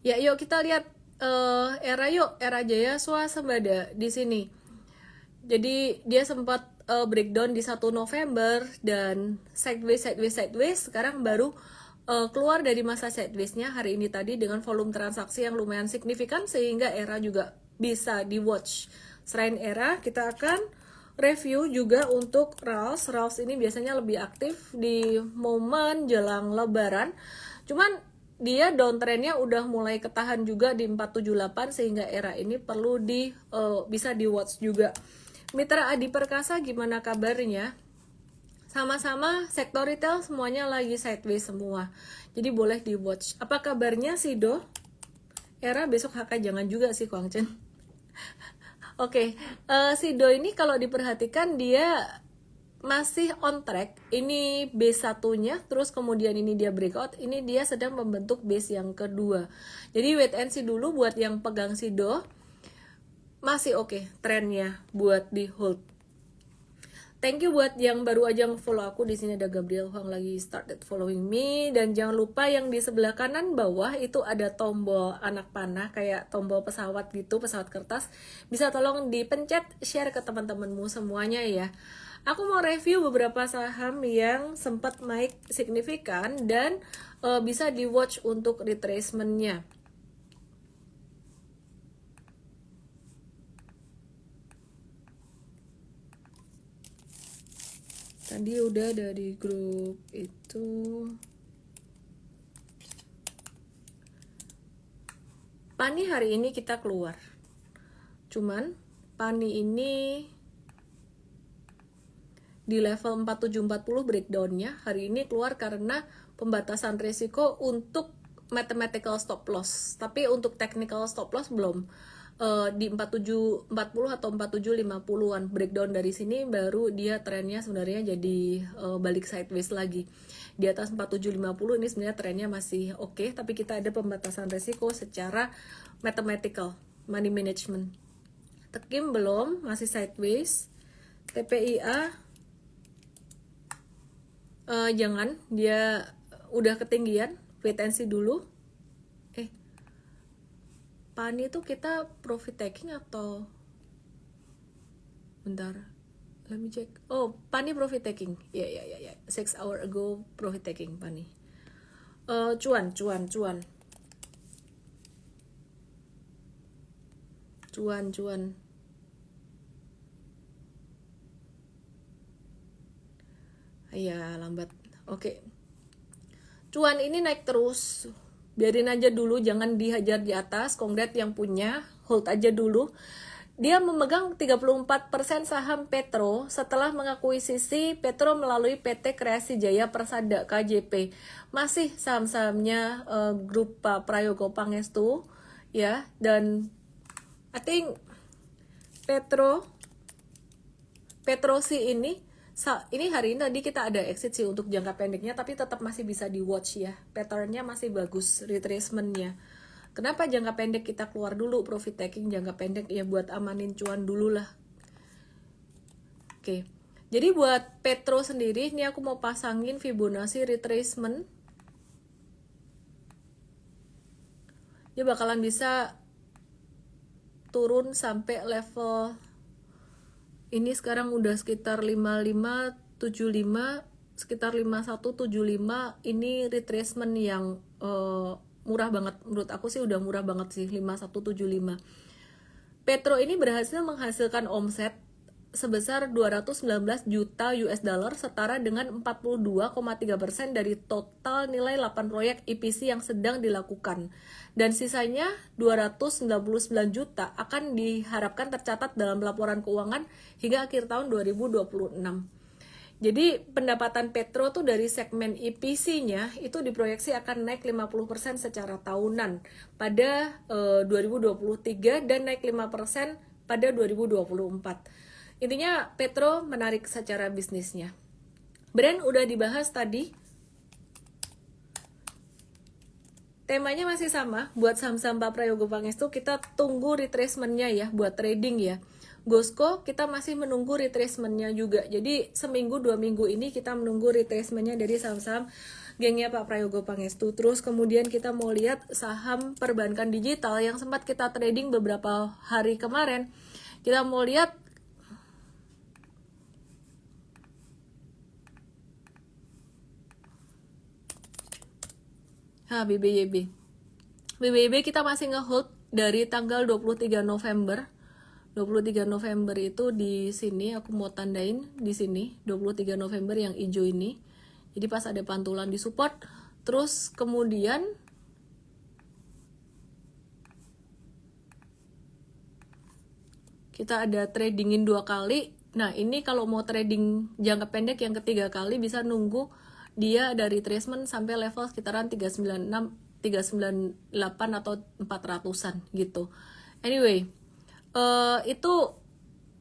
Ya, yuk kita lihat era yuk, era Jaya Swasembada di sini. Jadi dia sempat breakdown di 1 November dan sideways, sekarang baru keluar dari masa sideways-nya hari ini tadi dengan volume transaksi yang lumayan signifikan sehingga era juga bisa di watch. Selain era, kita akan review juga untuk RALS. RALS ini biasanya lebih aktif di momen jelang lebaran. Cuman dia downtrendnya udah mulai ketahan juga di 478 sehingga era ini perlu bisa di watch juga. Mitra Adi Perkasa gimana kabarnya? Sama-sama sektor retail semuanya lagi sideways semua. Jadi boleh di watch. Apa kabarnya Sido? Era besok HK jangan juga sih Kuang Chen. Oke, Sido ini kalau diperhatikan dia masih on track. Ini base 1-nya, terus kemudian ini dia breakout. Ini dia sedang membentuk base yang kedua. Jadi wait and see dulu buat yang pegang Sido. Masih oke trennya buat di hold. Thank you buat yang baru aja follow aku. Di sini ada Gabriel Huang lagi started following me, dan jangan lupa yang di sebelah kanan bawah itu ada tombol anak panah kayak tombol pesawat gitu, pesawat kertas. Bisa tolong dipencet share ke teman-temanmu semuanya ya. Aku mau review beberapa saham yang sempat naik signifikan dan bisa di watch untuk retracementnya. Tadi udah dari grup itu. Pani hari ini kita keluar. Cuman Pani ini di level 4740 breakdownnya hari ini keluar karena pembatasan risiko untuk mathematical stop loss. Tapi untuk technical stop loss belum. Di 4740 atau 4750-an breakdown dari sini baru dia trennya sebenarnya jadi balik sideways lagi. Di atas 4750 ini sebenarnya trennya masih oke, tapi kita ada pembatasan risiko secara mathematical money management. Tekim belum, masih sideways. TPIA jangan, dia udah ketinggian, wait and see dulu. Pani itu kita profit taking atau bentar, let me check. Oh, Pani profit taking. Ya. 6 hour ago profit taking Pani. Cuan. Ya, lambat. Oke. Cuan ini naik terus. Biarin aja dulu, jangan dihajar di atas. Kongrat yang punya, hold aja dulu. Dia memegang 34% saham Petro setelah mengakuisisi Petro melalui PT Kreasi Jaya Persada KJP. Masih saham-sahamnya grup Pak Prayogo Pangestu ya, dan I think Petrosi ini hari ini tadi kita ada exit sih untuk jangka pendeknya, tapi tetap masih bisa di watch ya. Patternnya masih bagus, retracementnya. Kenapa jangka pendek kita keluar dulu profit taking jangka pendek ya, buat amanin cuan dulu lah. Oke. Jadi buat Petro sendiri ini aku mau pasangin Fibonacci retracement. Dia bakalan bisa turun sampai level ini sekarang udah sekitar 5575, sekitar 5175. Ini retracement yang murah banget. Menurut aku sih udah murah banget sih, 5175. Petro ini berhasil menghasilkan omset sebesar 219 juta US dollar, setara dengan 42,3% dari total nilai 8 proyek EPC yang sedang dilakukan. Dan sisanya 299 juta akan diharapkan tercatat dalam laporan keuangan hingga akhir tahun 2026. Jadi pendapatan Petro tuh dari segmen EPC-nya itu diproyeksi akan naik 50% secara tahunan pada 2023 dan naik 5% pada 2024. Intinya Petro menarik secara bisnisnya. Brand udah dibahas tadi. Temanya masih sama. Buat saham-saham Pak Prayogo Pangestu kita tunggu retracementnya ya buat trading ya. Gosco kita masih menunggu retracementnya juga. Jadi seminggu 2 minggu ini kita menunggu retracementnya dari saham-saham gengnya Pak Prayogo Pangestu. Terus kemudian kita mau lihat saham perbankan digital yang sempat kita trading beberapa hari kemarin. Kita mau lihat BBYB. BBYB kita masih ngehold dari tanggal 23 November. 23 November itu di sini, aku mau tandain di sini, 23 November yang hijau ini. Jadi pas ada pantulan di support, terus kemudian kita ada tradingin 2 kali. Nah, ini kalau mau trading jangka pendek yang ketiga kali bisa nunggu dia dari retracement sampai level sekitaran 396, 398 atau 400-an gitu. Anyway, itu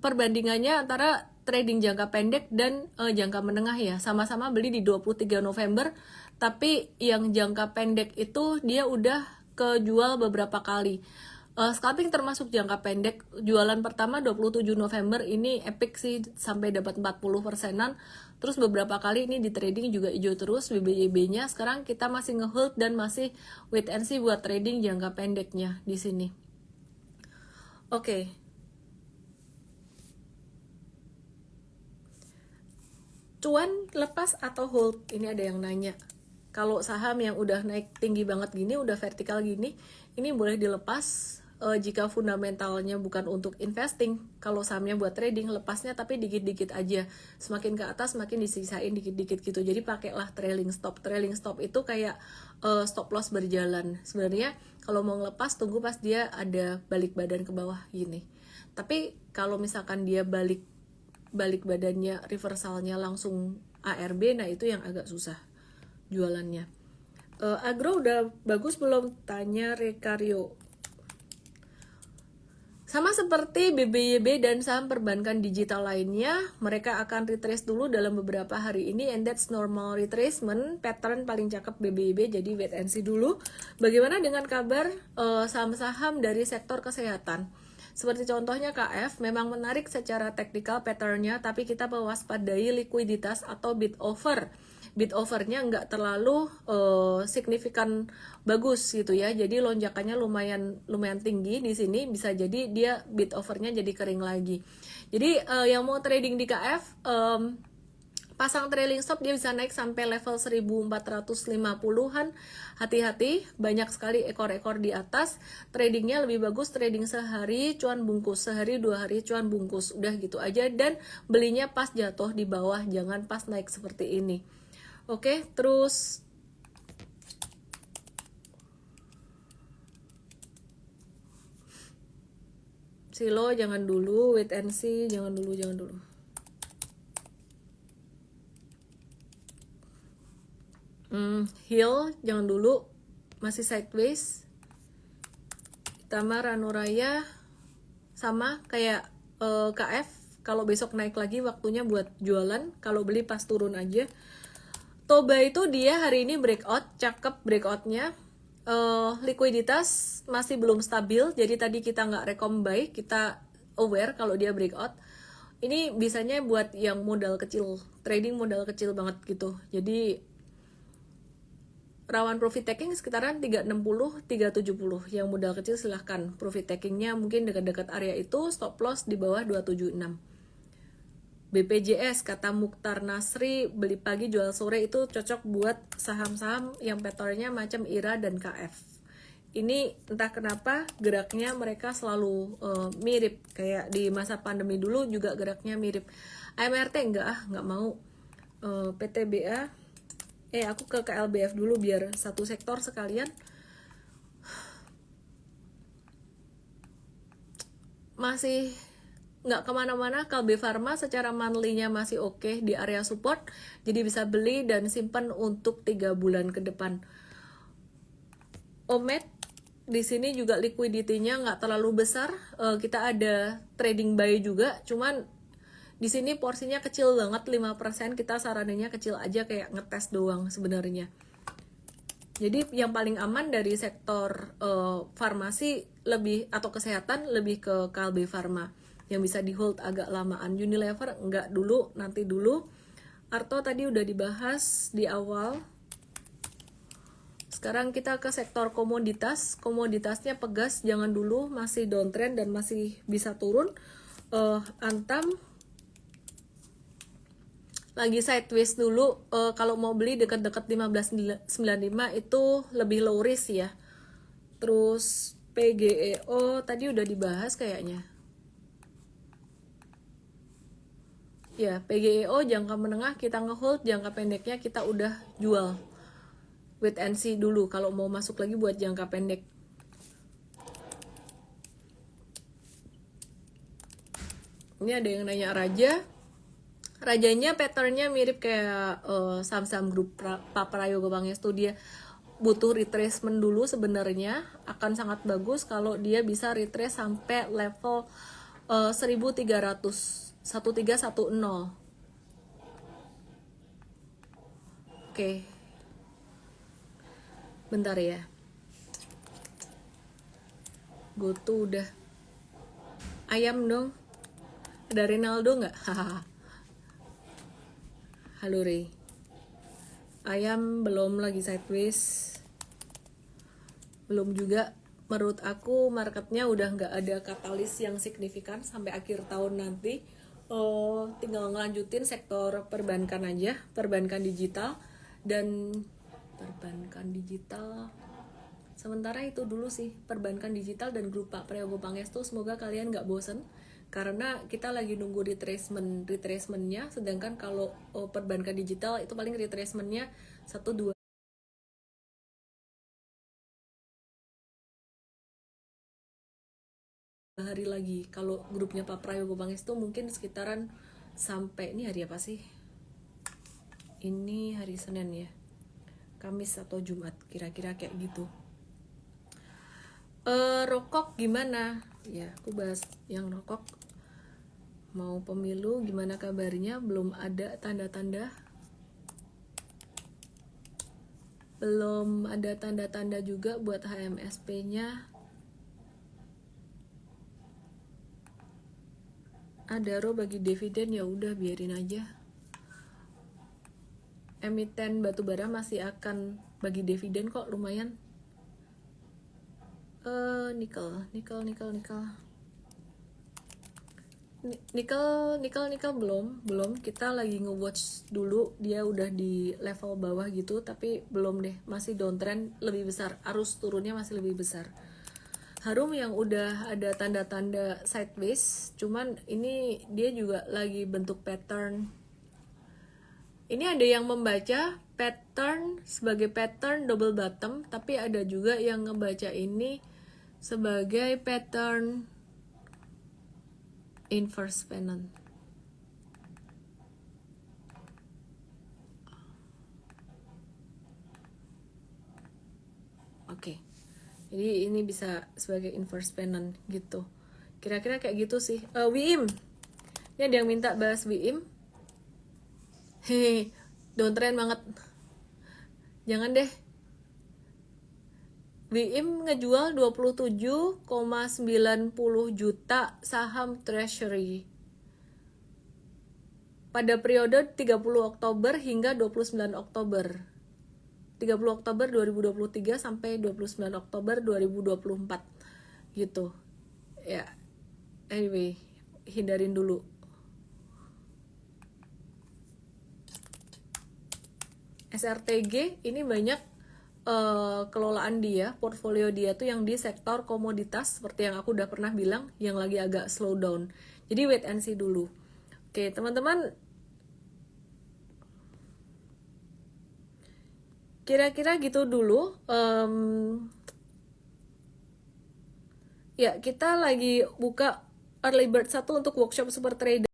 perbandingannya antara trading jangka pendek dan jangka menengah ya. Sama-sama beli di 23 November, tapi yang jangka pendek itu dia udah kejual beberapa kali. Scalping termasuk jangka pendek. Jualan pertama 27 November ini epic sih, sampai dapat 40%-an. Terus beberapa kali ini di trading juga hijau terus BBYB-nya. Sekarang kita masih ngehold dan masih wait and see buat trading jangka pendeknya di sini. Oke. Cuan lepas atau hold? Ini ada yang nanya. Kalau saham yang udah naik tinggi banget gini, udah vertikal gini, ini boleh dilepas jika fundamentalnya bukan untuk investing. Kalau sahamnya buat trading, lepasnya tapi dikit-dikit aja. Semakin ke atas, semakin disisain dikit-dikit gitu. Jadi pakailah trailing stop. Trailing stop itu kayak stop loss berjalan. Sebenarnya kalau mau ngelepas, tunggu pas dia ada balik badan ke bawah gini. Tapi kalau misalkan dia balik badannya, reversalnya langsung ARB, nah itu yang agak susah jualannya. Agro udah bagus belum? Tanya Rekario. Sama seperti BBYB dan saham perbankan digital lainnya, mereka akan retrace dulu dalam beberapa hari ini, and that's normal retracement. Pattern paling cakep BBYB, jadi wait and see dulu. Bagaimana dengan kabar saham-saham dari sektor kesehatan? Seperti contohnya KF, memang menarik secara teknikal patternnya, tapi kita mewaspadai likuiditas atau bid over. Bid overnya nggak terlalu signifikan bagus gitu ya, jadi lonjakannya lumayan tinggi di sini, bisa jadi dia bid overnya jadi kering lagi. Jadi yang mau trading di KF, pasang trailing stop, dia bisa naik sampai level 1450-an. Hati-hati, banyak sekali ekor-ekor di atas. Tradingnya lebih bagus trading sehari cuan bungkus, sehari 2 hari cuan bungkus, udah gitu aja. Dan belinya pas jatuh di bawah, jangan pas naik seperti ini. Oke, terus Silo jangan dulu, wait and see jangan dulu. Hill jangan dulu, masih sideways. Tama Ranuraya sama kayak KF, kalau besok naik lagi waktunya buat jualan, kalau beli pas turun aja. Toba itu dia hari ini breakout, cakep breakoutnya. Likuiditas masih belum stabil, jadi tadi kita nggak rekom buy, kita aware kalau dia breakout. Ini bisanya buat yang modal kecil, trading modal kecil banget gitu. Jadi rawan profit taking sekitaran 360, 370. Yang modal kecil silahkan. Profit takingnya mungkin dekat-dekat area itu, stop loss di bawah 276. BPJS, kata Mukhtar Nasri, beli pagi jual sore, itu cocok buat saham-saham yang patternnya macam IRA dan KF. Ini entah kenapa geraknya mereka selalu mirip, kayak di masa pandemi dulu juga geraknya mirip. AMRT nggak mau. PTBA, aku ke KLBF dulu biar satu sektor sekalian. Masih nggak kemana-mana. Kalbe Pharma secara monthly-nya masih oke di area support, jadi bisa beli dan simpan untuk 3 bulan ke depan. Omed di sini juga liquidity-nya nggak terlalu besar, kita ada trading buy juga, cuman di sini porsinya kecil banget, 5%. Kita saraninnya kecil aja, kayak ngetes doang sebenarnya. Jadi yang paling aman dari sektor farmasi lebih atau kesehatan lebih ke Kalbe Pharma yang bisa di hold agak lamaan. Unilever enggak dulu, nanti dulu. Arto tadi udah dibahas di awal. Sekarang kita ke sektor komoditas. Komoditasnya pegas, jangan dulu, masih downtrend dan masih bisa turun. Antam lagi sideways dulu. Kalau mau beli dekat-dekat 15.95 itu lebih low risk ya. Terus PGEO tadi udah dibahas kayaknya. Ya, PGEO jangka menengah kita ngehold, jangka pendeknya kita udah jual. Wait and see dulu kalau mau masuk lagi buat jangka pendek. Ini ada yang nanya Raja. Rajanya patternnya mirip kayak saham-saham grup Pak Prayogo Pangestu. Dia butuh retracement dulu sebenarnya, akan sangat bagus kalau dia bisa retrace sampai level 1300 1310. Oke. Bentar ya. Goto udah. Ayam dong. Ada Ronaldo nggak? Hahaha. Halo Ray. Ayam belum, lagi sideways. Belum juga. Menurut aku marketnya udah nggak ada katalis yang signifikan sampai akhir tahun nanti. Tinggal ngelanjutin sektor perbankan aja, perbankan digital dan perbankan digital. Sementara itu dulu sih, perbankan digital dan grup Pak Prayogo Pangestu. Semoga kalian nggak bosen karena kita lagi nunggu retracementnya. Sedangkan kalau perbankan digital itu paling retracementnya 1-2 hari lagi. Kalau grupnya Pak Prayogo Pangestu mungkin sekitaran sampai, ini hari apa sih? Ini hari Senin ya, Kamis atau Jumat, kira-kira kayak gitu. Rokok gimana? Ya, aku bahas yang rokok. Mau pemilu gimana kabarnya? Belum ada tanda-tanda. Belum ada tanda-tanda juga buat HMSP-nya. Adaro bagi dividen, ya udah biarin aja. Emiten batubara masih akan bagi dividen kok, lumayan. Nikel belum. Kita lagi nge-watch dulu, dia udah di level bawah gitu, tapi belum deh, masih downtrend lebih besar, arus turunnya masih lebih besar. Harum yang udah ada tanda-tanda sideways, cuman ini dia juga lagi bentuk pattern. Ini ada yang membaca pattern sebagai pattern double bottom, tapi ada juga yang ngebaca ini sebagai pattern inverse pennant. Oke. Jadi ini bisa sebagai inverse pennant gitu. Kira-kira kayak gitu sih. WIM. Ini ada yang minta bahas WIM. Hehe, downtrend banget. Jangan deh. WIM ngejual 27,90 juta saham treasury pada periode 30 Oktober hingga 29 Oktober. 30 Oktober 2023 sampai 29 Oktober 2024 gitu. Ya. Anyway, hindarin dulu. SRTG ini banyak kelolaan dia, portfolio dia tuh yang di sektor komoditas seperti yang aku udah pernah bilang, yang lagi agak slow down. Jadi wait and see dulu. Oke, teman-teman, kira-kira gitu dulu. Ya, kita lagi buka early bird 1 untuk workshop super trader.